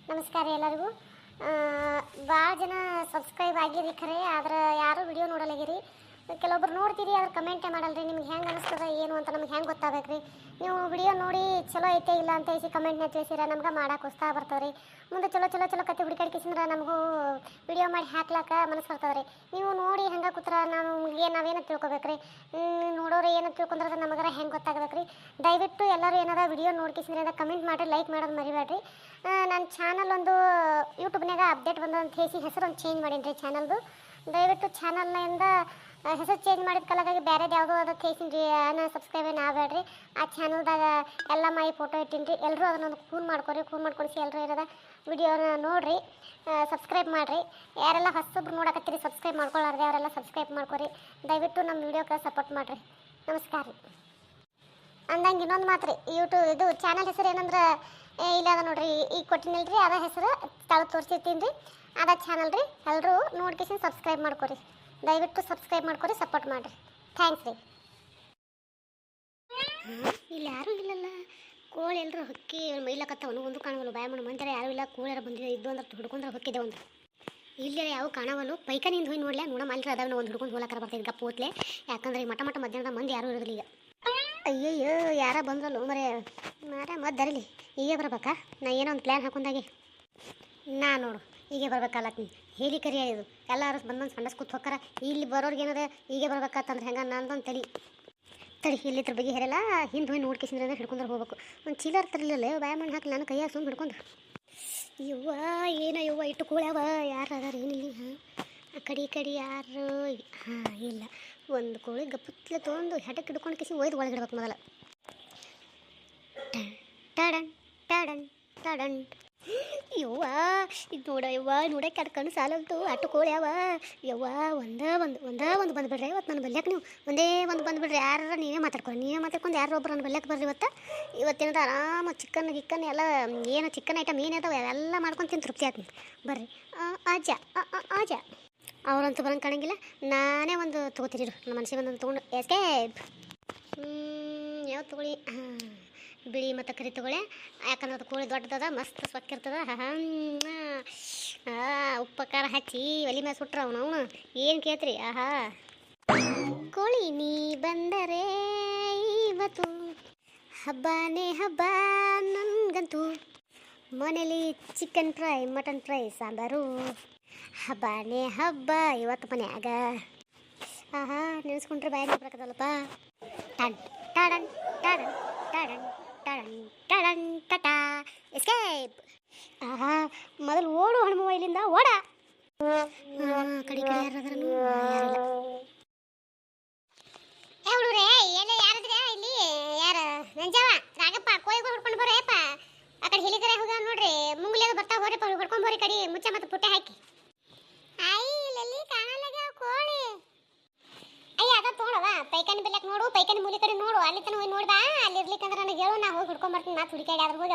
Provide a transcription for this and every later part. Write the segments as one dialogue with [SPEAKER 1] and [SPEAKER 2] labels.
[SPEAKER 1] ನಮಸ್ಕಾರ ಎಲ್ಲರಿಗೂ. ಭಾಳ ಜನ ಸಬ್ಸ್ಕ್ರೈಬ್ ಆಗಿರಿ ಖರೆ, ಆದ್ರೆ ಯಾರೂ ವಿಡಿಯೋ ನೋಡಲಾಗಿರಿ. ಕೆಲವೊಬ್ರು ನೋಡ್ತೀರಿ, ಆದ್ರೆ ಕಮೆಂಟೇ ಮಾಡಲ್ರಿ. ನಿಮ್ಗೆ ಹೆಂಗೆ ಅನಿಸ್ತದ ಏನು ಅಂತ ನಮ್ಗೆ ಹೆಂಗೆ ಗೊತ್ತಾಗಬೇಕು ರೀ? ನೀವು ವಿಡಿಯೋ ನೋಡಿ ಚಲೋ ಐತೆ ಇಲ್ಲ ಅಂತ ಹೇಳಿ ಕಮೆಂಟ್ನ ತಿಳಿಸಿರ ನಮ್ಗೆ ಮಾಡಕ್ಕೆ ಉತ್ಸಾಹ ಬರ್ತದೆ ರೀ. ಮುಂದೆ ಚಲೋ ಚಲೋ ಚಲೋ ಕತೆ ಹುಡುಕಾಡ್ಕಿಸಿದ್ರೆ ನಮಗೂ ವಿಡಿಯೋ ಮಾಡಿ ಹಾಕ್ಲಾಕ ಮನಸ್ಸು ಬರ್ತದೆ ರೀ. ನೀವು ನೋಡಿ ಹಂಗೆ ಕೂತ್ರ ನಾವೇನು ತಿಳ್ಕೊಬೇಕು ರೀ? ನೋಡೋರು ಏನು ತಿಳ್ಕೊಂಡ್ರೆ ನಮಗಾರ ಹೆಂಗೆ ಗೊತ್ತಾಗಬೇಕು ರೀ? ದಯವಿಟ್ಟು ಎಲ್ಲರೂ ಏನಾರ ವಿಡಿಯೋ ನೋಡ್ಕಿಸಿದ್ರೆ ಕಮೆಂಟ್ ಮಾಡಿರಿ, ಲೈಕ್ ಮಾಡೋದು ಮರಿಬೇಡ್ರಿ. ನನ್ನ ಚಾನಲ್ ಒಂದು ಯೂಟ್ಯೂಬ್ನಾಗ ಅಪ್ಡೇಟ್ ಬಂದ ಅಂತ ಹೇಳಿ ಹೆಸರು ಒಂದು ಚೇಂಜ್ ಮಾಡೀನಿ ರೀ ಚಾನಲ್ದು. ದಯವಿಟ್ಟು ಚಾನಲ್ನಿಂದ ಹೆಸರು ಚೇಂಜ್ ಮಾಡಿದ ಕಲಾಗಾಗಿ ಬೇರೆದು ಯಾವುದೋ ಅದಕ್ಕೆ ಹೇಳ್ತೀನಿ ರೀ. ನಾನು ಸಬ್ಸ್ಕ್ರೈಬ್ ಆಗಬೇಡ್ರಿ. ಆ ಚಾನಲ್ದಾಗ ಎಲ್ಲ ಮೈ ಫೋಟೋ ಇಟ್ಟಿನಿ ರೀ. ಎಲ್ಲರೂ ಅದನ್ನೊಂದು ಕೂನ್ ಮಾಡ್ಕೊಡಿಸಿ ಎಲ್ಲರೂ ಇರೋದ ವಿಡಿಯೋನ ನೋಡಿರಿ, ಸಬ್ಸ್ಕ್ರೈಬ್ ಮಾಡಿರಿ. ಯಾರೆಲ್ಲ ಹೊಸಬ್ರು ನೋಡಕತ್ತೀರಿ ಸಬ್ಸ್ಕ್ರೈಬ್ ಮಾಡ್ಕೊಳ್ಳಾರ್ದೆ ಅವರೆಲ್ಲ ಸಬ್ಸ್ಕ್ರೈಬ್ ಮಾಡ್ಕೊರಿ. ದಯವಿಟ್ಟು ನಮ್ಮ ವಿಡಿಯೋಕ್ಕೆ ಸಪೋರ್ಟ್ ಮಾಡಿರಿ. ನಮಸ್ಕಾರ ರೀ. ಅಂದಂಗೆ ಇನ್ನೊಂದು ಮಾತು ರೀ, ಇದು ಚಾನಲ್ ಹೆಸರು ಏನಂದ್ರೆ ಇಲ್ಲ ಅದ ನೋಡ್ರಿ, ಈಗ ಕೊಟ್ಟಿನಿಲ್ರಿ, ಅದ ಹೆಸರು ತಳ ತೋರಿಸಿರ್ತೀನಿ ರೀ. ಅದ ಚಾನಲ್ ರೀ. ಎಲ್ಲರೂ ನೋಡ್ಕೇಸಿ ಸಬ್ಸ್ಕ್ರೈಬ್ ಮಾಡ್ಕೊರಿ. ದಯವಿಟ್ಟು ಸಬ್ಸ್ಕ್ರೈಬ್ ಮಾಡ್ಕೊರಿ, ಸಪೋರ್ಟ್ ಮಾಡಿರಿ. ಥ್ಯಾಂಕ್ಸ್ ರೀ. ಇಲ್ಲಿ ಯಾರೂ ಇಲ್ಲಲ್ಲ, ಕೋಳಿ ಎಲ್ಲರೂ ಹೊಕ್ಕಿ ಮೈಲಕತ್ತವನು, ಒಂದು ಕಾಣವಲ್ಲ. ಬಾಯ ಮಾಡಿ ಮಂದಿರ ಯಾರೂ ಇಲ್ಲ. ಕೋಳಿ ಯಾರು ಬಂದಿದೆ, ಇದ್ದು ಅಂದ್ರೆ ಹುಡ್ಕೊಂಡ್ರೆ ಹೊಕ್ಕಿದೆ ಒಂದು. ಇಲ್ಲೇ ಯಾವ ಕಾಣವಲ್ಲು. ಪೈಕನಿಂದ ಹೋಗಿ ನೋಡ್ಲೆ, ನೋಡ ಮಲ್ರಿ ಅದಾವ ಒಂದು ಹುಡ್ಕೊಂಡು ಹೋಲಕ್ಕಾರ ಬರ್ತೀನಿ ಗಪ್ಪ ಹೋತ್ಲೆ. ಯಾಕಂದ್ರೆ ಈ ಮಠ ಮಧ್ಯಾಹ್ನದ ಮಂದಿ ಯಾರೂ ಇರೋದಿಲ್ಲ ಈಗ. ಅಯ್ಯಯ್ಯೋ, ಯಾರ ಬಂದ್ರಲ್ಲ ಮರೆ ಮದ್ದರಲಿ. ಹೀಗೆ ಬರ್ಬೇಕಾ? ನಾ ಏನೋ ಒಂದು ಪ್ಲ್ಯಾನ್ ಹಾಕೊಂಡಾಗೆ ನೋಡು, ಹೀಗೆ ಬರ್ಬೇಕಲ್ಲತ್ನಿ. ಹೇಳಿ ಕರಿಯ ಇದು ಎಲ್ಲರೂ ಬಂದು ಸಣ್ಣ ಕೂತ್ ಹೋಗ್ತಾರ. ಇಲ್ಲಿ ಬರೋರ್ಗೆ ಏನದ ಹೀಗೆ ಬರ್ಬೇಕಂತಂದ್ರೆ ಹೆಂಗೆ ನಂದೊಂದು ತಡಿ ಇಲ್ಲಿದ್ರ ಬಗ್ಗೆ ಹೇರಲ್ಲ. ಹಿಂದೆ ಹೋಗಿ ನೋಡ್ಕೇಸಿದ್ರೆ ಹಿಡ್ಕೊಂಡ್ರೆ ಹೋಗ್ಬೇಕು. ಒಂದು ಚೀಲ ತರಲಿಲ್ಲ, ಬಾಯ ಮಣ್ಣು ಹಾಕಿ ನಾನು ಕೈಯಾಗ ಸುಮ್ಮನೆ ಹಿಡ್ಕೊಂಡು. ಯವ್ವ ಏನೋ ಯವ್ವ ಇಟ್ಟು ಕೂಳ್ಯಾವ. ಯಾರು ಅದಾರ ಏನಿಲ್ಲ. ಆ ಕಡೆ ಯಾರು? ಹಾಂ ಇಲ್ಲ. ಒಂದು ಕೋಳಿ ಗಪ್ಪತ್ಲೆ ತೊಗೊಂಡು ಹೆಟಕ್ಕೆ ಹಿಡ್ಕೊಂಡು ಕೇಸಿ ಒಯ್ದು ಒಳಗಿಡ್ಬೇಕು ಮೊದಲ. ಟಡನ್ ಟಡನ್ ಟಡನ್. ಯವ್ವ ಇದು ನೋಡಕ್ಕೆ ಅದು ಕಣ್ಣು ಸಾಲಂತು. ಅಟ್ಟು ಕೋಳಿ ಯಾವ ಯವ್ವ. ಒಂದೇ ಒಂದು ಬಂದುಬಿಡ್ರಿ ಇವತ್ತು ನನ್ನ ಬಲ್ಯಕ್ಕೆ. ನೀವು ಒಂದೇ ಒಂದು ಬಂದುಬಿಡ್ರಿ. ಯಾರ ನೀವೇ ಮಾತಾಡ್ಕೊಂಡು ಯಾರೊಬ್ಬರು ನನ್ನ ಬಲ್ಯಕ್ಕೆ ಬರ್ರಿ. ಇವತ್ತೇನದ ಆರಾಮ ಚಿಕನ್ ಎಲ್ಲ ಏನು ಚಿಕನ್ ಐಟಮ್ ಏನಿದಾವೆ ಅವೆಲ್ಲ ಮಾಡ್ಕೊಂಡು ತಿಂದು ತೃಪ್ತಿ ಆಯ್ತು. ಬರ್ರಿ ಆಜ ಅವ್ರಂತೂ ಬರಂಗೆ ಕಾಣಂಗಿಲ್ಲ. ನಾನೇ ಒಂದು ತೊಗೋತೀರಿ ನಮ್ಮ ಮನಸ್ಸಿಗೆ ಬಂದೊಂದು ತೊಗೊಂಡು ಎಸ್ಕೇಪ್. ಯಾವ್ದು ತೊಗೊಳ್ಳಿ? ಬಿಳಿ ಮತ್ತು ಕರಿ ತೊಗೊಳ್ಳಿ. ಯಾಕಂದ್ರೆ ಅದು ಕೋಳಿ ದೊಡ್ಡದ, ಮಸ್ತ್ ಸೊಕ್ಕಿರ್ತದ. ಉಪ್ಪು ಖಾರ ಹಚ್ಚಿ ಒಲಿ ಮೇಲೆ ಸುಟ್ರ ಅವನು ಏನು ಕೇಳ್ತ್ರಿ? ಕೋಳಿ ನೀ ಬಂದರೆ ಇವತ್ತು ಹಬ್ಬನೇ ಹಬ್ಬ ನನ್ಗಂತೂ. ಮನೇಲಿ chicken fry, mutton fry, sambar. ಹಬ್ಬನೇ ಹಬ್ಬ ಇವತ್ತು ಮನ್ಯಾಗ. ನೆನೆಸ್ಕೊಂಡ್ರೆ ಬಾಯಿ ಬರಕದಲ್ಲಪ್ಪ. ಟನ್ ಟಡನ್ ಟಡನ್ ಟಡನ್ ಟಡನ್ ಟಡನ್ ಟಟಾ ಎಸ್ಕೇಪ್. ಮೊದಲು ಓಡು ಹಣ್ಣು ಇಲ್ಲಿಂದ ಓಡ. ಕಡೆ ಯಾರಾದ್ರೂ ಯಾರಿಲ್ಲ. ಹುಡುಗ್ರೆ ಎಲ್ಲ ಯಾರದ್ರೆ ಇಲ್ಲಿ? ಯಾರು? ನಂಜವ ರಾಗಪ್ಪ ಕೋಳಿಗಳು ಹೊಡ್ಕೊಂಡು ಬರೋಯಪ್ಪ. ಆ ಕಡೆ ಹಿಲಿಕರೆ ಹೋಗ ನೋಡ್ರಿ. ಮುಂಗ್ಲಿಯಾಗ ಬರ್ತಾ ಹೋರಿ ಹೊಡ್ಕೊಂಡು ಹೋರಿ. ಕಡೆ ಮುಚ್ಚ ಮತ್ತು ಪುಟ್ಟೆ ಹಾಕಿ. ಇಲ್ಲಿ ಕಾಣಲ್ಲಾಗ ಕೋಳಿ. ಅದ ತೊಗೊಳವ ಪೈಕಾನಿ ಬೆಲ್ಲಕ್ಕೆ ನೋಡು, ಪೈಕಾನಿ ಮೂಲಿ ಕಡೆ ನೋಡು. ಅಲ್ಲಿ ತನ ಹೋಗಿ ನೋಡ್ಬಾ. ಅಲ್ಲಿ ಇರ್ಲಿಕ್ಕಂದ್ರೆ ನನಗೆ ಹೇಳು, ನಾ ಹೋಗಿ ಹುಡ್ಕೊಂಡ್ ಬರ್ತೀನಿ. ನಾ ಹುಡುಕಾಡಿ ಆದ್ರೆ ಹೋಗ.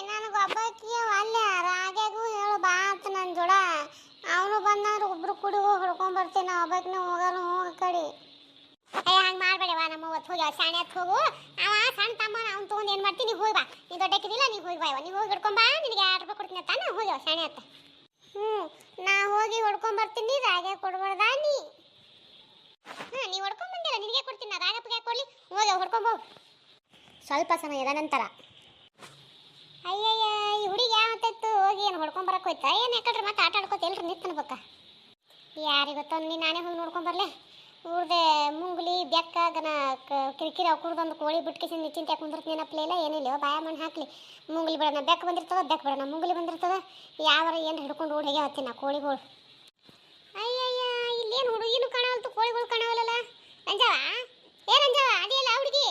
[SPEAKER 1] ನನಗೆ ಒಬ್ಬಕ್ಕಿಯವ ಅಲ್ಲ ರಾಗ್ಯಾಗೂ ಹೇಳು ಬಾ ಅಂತ ನನ್ನ ಜೋಡ. ಅವನು ಬಂದ್ರೆ ಒಬ್ರು ಕೂಡಿ ಹೋಗಿ ಹುಡ್ಕೊಂಡ್ ಬರ್ತೀನಿ. ನಾ ಒಬ್ಬಕ್ಕಿನ ಹೋಗಲ್ಲ. ಹೋಗ ಕಡೆ ಹಂಗೆ ಮಾಡಬೇಡವ. ನಮ್ಮ ಹೊತ್ತು ಹೋಗಿ ಶಾಣೆ ಹತ್ತು ಹೋಗು. ಅವ ಸಣ್ಣ ತಮ್ಮ ಅವ್ನು ತೊಗೊಂಡು ಏನು ಮಾಡ್ತೀನಿ? ನೀ ಹೋಗಿ ಬಾ. ನೀ ದೊಡ್ಡಕ್ಕಿದಿಲ್ಲ, ನೀ ಹೋಗಿ ಬಾ. ನೀವು ಹೋಗಿ ಹಿಡ್ಕೊಂಡ್ ಬಾ. ನಿನಗೆ 2 ರೂಪಾಯಿ ಕೊಡ್ತೀನಿ ತಾನೆ. ಹೋಗಿ ಶಾಣೆ ಹತ್ತ. ನಾ ಹೋಗಿ ಹೊಡ್ಕೊಂಡ್ ಬರ್ತೀನಿ. ರಾಗ ಕೊಡ್ಬಾರ್ದ ನೀ. ನೀ ಹೊಡ್ಕೊಂಡ್ ಬಂದಿಲ್ಲ, ನಿನಗೆ ಕೊಡ್ತೀನಿ. ನಾ ರಾಗಪ್ಪಿಗೆ ಕೊಡ್ಲಿ. ಹೋಗಿ ಹೊಡ್ಕೊಂಡ್ ಹೋಗು. ಸ್ವಲ್ಪ ಸಮಯ ಇದ ನಂತರ. ಅಯ್ಯಯ್ಯ, ಈ ಹುಡುಗಿ ಯಾವತ್ತಿತ್ತು ಹೋಗಿ ಏನು ಹೊಡ್ಕೊಂಡ್ ಬರಕ್ಕೆ ಹೋಯ್ತಾ? ಏನು ಯಾಕಂದ್ರೆ ಮತ್ತೆ ಆಟ ಆಡ್ಕೋತ ಎಲ್ರು ನಿಂತನ್ಬೇಕ. ಯಾರಿಗೆ ಗೊತ್ತ? ನೀ ನಾನೇ ಹೋಗಿ ನೋಡ್ಕೊಂಡ್ ಬರ್ಲೆ. ಊರ್ದೆ ಮುಂಗುಲಿ ಬೆಕ್ಕ ಗನ ಕಿರಿಕಿರಿ ಕುಡ್ದೊಂದು ಕೋಳಿ ಬಿಟ್ಕಿಸಿ ನಿಶ್ಚಿಂತೆ ಕುಂದಿರ್ತೀನಿ. ಏನಪ್ಪಲೇ ಇಲ್ಲ ಏನಿಲ್ಲ. ಬಾಯ ಮಣ್ಣು ಹಾಕ್ಲಿ. ಮುಂಗುಲಿ ಬಿಡೋಣ, ಬೆಕ್ಕ ಬಂದಿರ್ತದ. ಬೆಕ್ಕ ಬಿಡೋಣ, ಮುಂಗುಲಿ ಬಂದಿರ್ತದ. ಯಾವಾರ ಏನು ಹಿಡ್ಕೊಂಡು ಓಡಿ ಹೋಗ್ತೀನಿ ನಾ ಕೋಳಿಗಳು. ಅಯ್ಯಯ್ಯ, ಇಲ್ಲೇನು ಹುಡುಗಿನೂ ಕಾಣವಲ್ತು, ಕೋಳಿಗಳು ಕಾಣವಲ್ಲ. ರಂಜವ ರಂಜವ ಅದಿಲ್ಲ ಹುಡುಗಿ.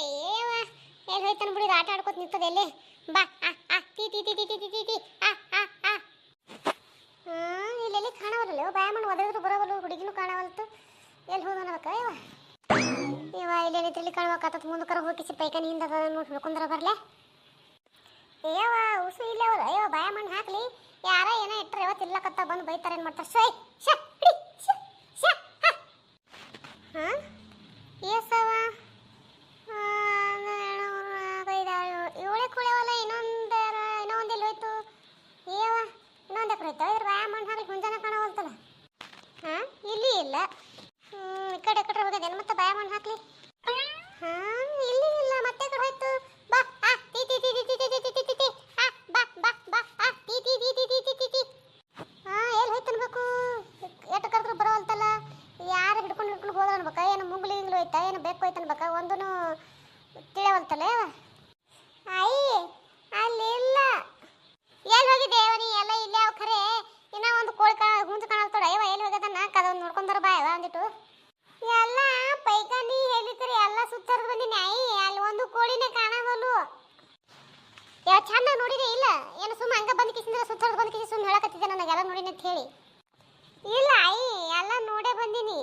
[SPEAKER 1] ಎಲ್ಲಿ ಹೋಯ್ತಾನ ಬಿಡಿ, ಆಟ ಆಡ್ಕೋತ ನಿಂತದೆ ಎಲ್ಲಿ. ಬಾ ಟಿ ಟಿ ಟಿ ಟಿ ಟಿ ಟಿ ಟಿ ಇಲ್ಲೆಲ್ಲಿ ಕಾಣವಲ್ಲ. ಬಾಯ ಮಣ್ಣು ಒದರಿದ್ರು ಬರೋವಲ್ಲ. ಹುಡುಗಿನೂ ಕಾಣವಲ್ತು. ಎಲ್ಲಿ ಹೋಗೋಣಕ್ಕ ಇವ ಇಲ್ಲೇನಿದ್ರಲ್ಲಿ ಕಾಣಬೇಕಾಗ್ತದೆ. ಮುಂದಕರ ಹೋಗಿಸಿ ಪೈಕಾನಿ ಹಿಂದ ನೋಡಿ ಹಿಡ್ಕೊಂಡ್ರ ಬರ್ಲೆ. ಏವ ಉಸು ಇಲ್ಲೇ ಅವಲ್ಲ. ಅಯ್ಯೋ ಬಾಯ ಮಣ್ಣು ಹಾಕ್ಲಿ. ಯಾರ ಏನೋ ಇಟ್ಟರೆ ಇವತ್ತು ಇಲ್ಲಕತ್ತ ಬಂದು ಬೈತಾರೆ. ಏನು ಮಾಡ್ತಾರೆ? ಸೋಯ್ ಏಸವ 7 7 ಕುಳಿಯವಲ್ಲ. ಇನ್ನೊಂದು ಎಲ್ಲಿ ಹೋಯ್ತು? ಇಲ್ಲ. ಈ ಕಡೆ ಹೋಗೋದೇನು ಮತ್ತೆ ಬಾಯ ಮಣ್ಣು ಹಾಕ್ಲಿ. ಇಲ್ಲಿ ಇಲ್ಲ ಮತ್ತೆ ಕಡೆ ಹೋಯ್ತು. ಬಾ ಟಿ ಟಿ ಟಿ ಟಿ ಟಿ ಟಿ ಟಿ ಟಿ ಟಿ ಬಾ ಬಾ ಬಾ ಟಿ ಟಿ ಟಿ ಟಿ ಟಿ ಟಿ ಟಿ ಟಿ ಎಲ್ಲಿ ಹೋಯ್ತು ಅನ್ಬೇಕು. ಎಟ್ಟು ಕರೆದ್ರು ಬರೋಲ್ತಲ್ಲ. ಯಾರು ಹಿಡ್ಕೊಂಡು ಹೋದ್ರ ಅನ್ಬೇಕ, ಏನು ಮುಂಗ್ಲಿ ಹಿಂಗ್ಲು ಹೋಯ್ತಾ, ಏನು ಬೇಕು ಹೋಯ್ತು ಅನ್ಬೇಕ, ಒಂದೂ ತಿಳಿಯವಲ್ತಲ್ಲ. ಅಯ್ಯ ಅಲ್ಲಿ ಇಲ್ಲ. ಎಲ್ಲಿ ಹೋಗಿದೆ ಅವನಿ ಎಲ್ಲ ಇಲ್ಲೇ ಅವ್ ಖರೆ. ಇನ್ನ ಒಂದು ಕೋಳಿ ಹುಂಜು ಕಾಣಲ್ತೋಡ. ಅಯ್ಯವ ಎಲ್ಲಿ ಹೋಗೋದನ್ನ ಕದೊಂದು ನೋಡ್ಕೊಂಡಾರ ಬಾಯವ ಅಂದಿಟ್ಟು ಎಲ್ಲ ಪೈಕಾನಿ ಹೇಳಿಕರಿ ಎಲ್ಲ ಸುತ್ತರ್ದು ಬಂದಿನಿ. ಅಯ್ಯ ಅಲ್ಲಿ ಒಂದು ಕೋಳಿನೇ ಕಾಣವಲ್ಲು. ಯಾವ ಚಂದ ನೋಡಿದೆ ಇಲ್ಲ, ಏನು ಸುಮ್ಮ ಹಂಗ ಬಂದ್ ಕಿಸಿಂದ್ರೆ ಸುತ್ತರ್ದು ಬಂದ್ ಕಿಸಿ ಸುಮ್ಮ ಹೇಳಕತ್ತಿದ್ದೆ ನನಗೆಲ್ಲ ನೋಡಿನಿ ಅಂತ ಹೇಳಿ. ಇಲ್ಲ ಅಯ್ಯ ಎಲ್ಲ ನೋಡೇ ಬಂದಿನಿ.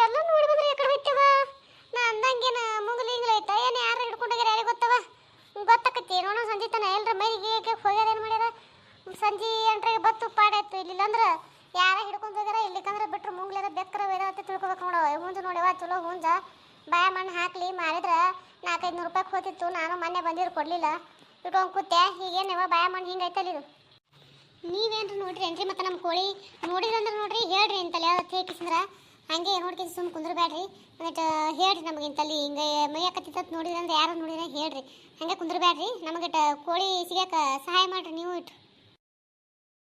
[SPEAKER 1] ಎಲ್ಲ ನೋಡಿ ಬಂದ್ರೆ ಎಕಡೆ ಹೋಯ್ತವ. ನಾ ಅಂದಂಗೇನ ಮುಂಗ್ಲಿ ಹಿಂಗ್ಲ ಐತ, ಏನು ಯಾರು ಹಿಡ್ಕೊಂಡೋಗ್ಯಾರ ಯಾರಿಗೆ ಗೊತ್ತವ. ಗೊತ್ತಾಕತಿ ನೋಡೋಣ ಸಂಜೆ ತನ ಎಲ್ರ ಮೈಗೆ ಹೋಗ್ಯಾರೇನು ಮಾಡ್ಯಾರ. ಸಂಜೆ ಎಂಟ್ರಾಗ ಬತ್ತು ಪಾಡಾಯ್ತು. ಇಲ್ಲಿಲ್ಲ ಅಂದ್ರೆ ಯಾರ ಹಿಡ್ಕೊಂಡು ಹೋಗ್ಯಾರ. ಇಲ್ಲಿಕಂದ್ರೆ ಬಿಟ್ರು ಮುಂಗ್ಲಾರ ಬೆಕ್ಕರ ವೇದಾವತಿ ತಿಳ್ಕೊಬೇಕು ನೋಡವ. ಹುಂಜು ನೋಡ್ಯವ ಚಲೋ ಹುಂಜ. ಬಾಯ ಮಣ್ಣು ಹಾಕ್ಲಿ ಮಾರಿದ್ರೆ 400-500 ರೂಪಾಯಿ ಹೋತಿತ್ತು. ನಾನು ಮೊನ್ನೆ ಬಂದಿರು ಕೊಡಲಿಲ್ಲ, ಇಟ್ಕೊಂಡು ಕೂತೆ. ಈಗೇನವ ಬಾಯ ಮಣ್ಣು ಹಿಂಗೈತಲ್ಲ ಇದು. ನೀವೇನ್ರಿ ನೋಡ್ರಿ ಏನ್ರಿ ಮತ್ತೆ ನಮ್ಮ ಕೋಳಿ ನೋಡಿದ್ರಂದ್ರೆ ನೋಡ್ರಿ ಹೇಳ್ರಿ ಇಂತಲ್ಲಿ ಯಾವ್ದು ಹೇಗಿಸಿದ್ರೆ ಹಂಗೆ ನೋಡ್ಕಿಸಿ ಸುಮ್ಮನೆ ಕುಂದ್ರಬೇಡ್ರಿ. എന്നിട്ട് ಹೇಳ್ರಿ ನಮಗೆ ಇಂತಲ್ಲಿ ಹಿಂಗೆ ಮೈಯಾಕತ್ತಿತ್ತು ನೋಡಿದ್ರಂದ್ರೆ ಯಾರು ನೋಡಿದ್ರೆ ಹೇಳ್ರಿ. ಹಂಗೆ ಕುಂದ್ರಬೇಡ್ರಿ. ನಮಗಿಟ್ಟು ಕೋಳಿ ಸಿಗಕ್ಕೆ ಸಹಾಯ ಮಾಡಿರಿ ನೀವು ಇಟ್ಟು.